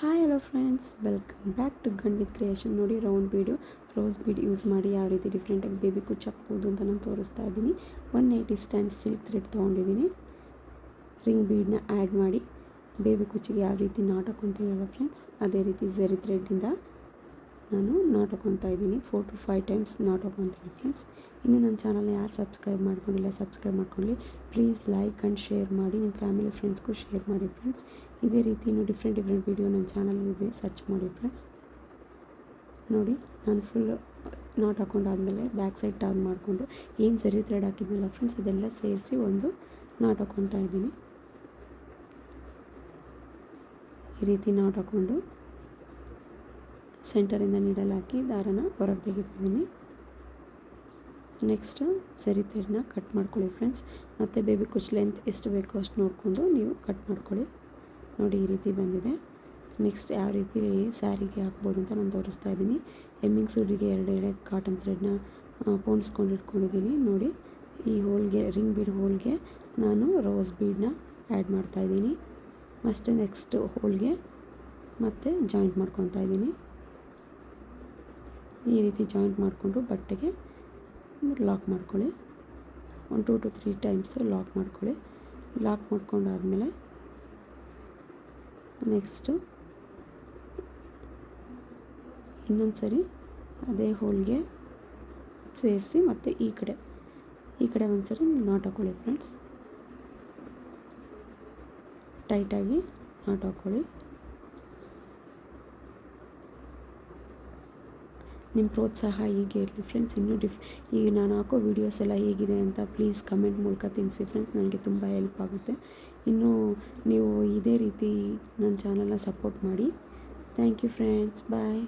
Hi hello friends, welcome back to gun with creation. ನೋಡಿ, round bead, rose bead use ಮಾಡಿ ಯಾವ ರೀತಿ ಡಿಫ್ರೆಂಟಾಗಿ ಬೇಬಿ ಕುಚ್ಚು ಹಾಕ್ಬೋದು ಅಂತ ನಾನು ತೋರಿಸ್ತಾ ಇದ್ದೀನಿ. 180 ಸ್ಟ್ಯಾಂಡ್ ಸಿಲ್ಕ್ ಥ್ರೆಡ್ ತೊಗೊಂಡಿದ್ದೀನಿ. ರಿಂಗ್ ಬೀಡನ್ನ ಆ್ಯಡ್ ಮಾಡಿ ಬೇಬಿ ಕುಚ್ಚಿಗೆ ಯಾವ ರೀತಿ ನಾಟ್ ಹಾಕ್ಕೊತೀವಲ್ಲ ಫ್ರೆಂಡ್ಸ್, ಅದೇ ರೀತಿ ಝರಿ ಥ್ರೆಡ್ಡಿಂದ ನಾನು ನಾಟ್ ಹಾಕ್ಕೊತಾ ಇದ್ದೀನಿ. 4 to 5 ಟೈಮ್ಸ್ ನಾಟ್ ಹಾಕ್ಕೊತೀನಿ ಫ್ರೆಂಡ್ಸ್. ಇನ್ನು ನನ್ನ ಚಾನಲ್ನ ಯಾರು ಸಬ್ಸ್ಕ್ರೈಬ್ ಮಾಡ್ಕೊಂಡಿಲ್ಲ, ಸಬ್ಸ್ಕ್ರೈಬ್ ಮಾಡ್ಕೊಳ್ಳಿ. ಪ್ಲೀಸ್ ಲೈಕ್ ಆ್ಯಂಡ್ ಶೇರ್ ಮಾಡಿ, ನಿಮ್ಮ ಫ್ಯಾಮಿಲಿ ಫ್ರೆಂಡ್ಸ್ಗೂ ಶೇರ್ ಮಾಡಿ ಫ್ರೆಂಡ್ಸ್. ಇದೇ ರೀತಿ ಇನ್ನೂ ಡಿಫ್ರೆಂಟ್ ವೀಡಿಯೋ ನನ್ನ ಚಾನಲಲ್ಲಿದೆ, ಸರ್ಚ್ ಮಾಡಿ ಫ್ರೆಂಡ್ಸ್. ನೋಡಿ, ನಾನು ಫುಲ್ ನಾಟ್ ಹಾಕ್ಕೊಂಡಾದ್ಮೇಲೆ ಬ್ಯಾಕ್ ಸೈಡ್ ಟರ್ನ್ ಮಾಡಿಕೊಂಡು ಏನು ಝರಿ ಥ್ರೆಡ್ ಹಾಕಿದ್ನಲ್ಲ ಫ್ರೆಂಡ್ಸ್, ಅದೆಲ್ಲ ಸೇರಿಸಿ ಒಂದು ನಾಟ್ ಹಾಕ್ಕೊತಾ ಇದ್ದೀನಿ. ಈ ರೀತಿ ನಾಟ್ ಹಾಕ್ಕೊಂಡು ಸೆಂಟರಿಂದ ನೀಡಲ್ ಹಾಕಿ ದಾರನ ಹೊರಗೆ ತೆಗಿತಿದ್ದೀನಿ. ನೆಕ್ಸ್ಟ್ ಝರಿ ಥ್ರೆಡ್ನ ಕಟ್ ಮಾಡ್ಕೊಳ್ಳಿ ಫ್ರೆಂಡ್ಸ್. ಮತ್ತು ಬೇಬಿ ಕುಚ್ ಲೆಂತ್ ಎಷ್ಟು ಬೇಕೋ ಅಷ್ಟು ನೋಡಿಕೊಂಡು ನೀವು ಕಟ್ ಮಾಡ್ಕೊಳ್ಳಿ. ನೋಡಿ, ಈ ರೀತಿ ಬಂದಿದೆ. ನೆಕ್ಸ್ಟ್ ಯಾವ ರೀತಿ ಸ್ಯಾರಿಗೆ ಹಾಕ್ಬೋದು ಅಂತ ನಾನು ತೋರಿಸ್ತಾ ಇದ್ದೀನಿ. ಎಮ್ಮಿಂಗ್ ಸೂಡಿಗೆ 2 ಎಳೆ ಕಾಟನ್ ಥ್ರೆಡ್ನ ಪೋಣಿಸ್ಕೊಂಡು ಇಟ್ಕೊಂಡಿದ್ದೀನಿ. ನೋಡಿ, ಈ ಹೋಲ್ಗೆ, ರಿಂಗ್ ಬೀಡ್ ಹೋಲ್ಗೆ ನಾನು ರೋಸ್ ಬೀಡನ್ನ ಆ್ಯಡ್ ಮಾಡ್ತಾಯಿದ್ದೀನಿ. ಮತ್ತು ನೆಕ್ಸ್ಟ್ ಹೋಲ್ಗೆ ಮತ್ತು ಜಾಯಿಂಟ್ ಮಾಡ್ಕೊತಾ ಇದ್ದೀನಿ. ಈ ರೀತಿ ಜಾಯಿಂಟ್ ಮಾಡಿಕೊಂಡು ಬಟ್ಟೆಗೆ ಲಾಕ್ ಮಾಡ್ಕೊಳ್ಳಿ. 1 2 to 3 ಟೈಮ್ಸ್ ಲಾಕ್ ಮಾಡ್ಕೊಳ್ಳಿ. ಲಾಕ್ ಮಾಡ್ಕೊಂಡಾದಮೇಲೆ ನೆಕ್ಸ್ಟು ಇನ್ನೊಂದು ಸರಿ ಅದೇ ಹೋಲ್ಗೆ ಸೇರಿಸಿ ಮತ್ತು ಈ ಕಡೆ ಒಂದು ಸರಿ ನಾಟ್ ಹಾಕ್ಕೊಳ್ಳಿ ಫ್ರೆಂಡ್ಸ್. ಟೈಟಾಗಿ ನಾಟ್ ಹಾಕ್ಕೊಳ್ಳಿ. ನಿಮ್ಮ ಪ್ರೋತ್ಸಾಹ ಹೀಗೆ ಇರಲಿ ಫ್ರೆಂಡ್ಸ್. ಇನ್ನೂ ಈಗ ನಾನು ಹಾಕೋ ವೀಡಿಯೋಸ್ ಎಲ್ಲ ಹೇಗಿದೆ ಅಂತ ಪ್ಲೀಸ್ ಕಮೆಂಟ್ ಮೂಲಕ ತಿಳಿಸಿ ಫ್ರೆಂಡ್ಸ್, ನನಗೆ ತುಂಬ ಹೆಲ್ಪ್ ಆಗುತ್ತೆ. ಇನ್ನೂ ನೀವು ಇದೇ ರೀತಿ ನನ್ನ ಚಾನಲ್ನ ಸಪೋರ್ಟ್ ಮಾಡಿ. Thank you friends, bye.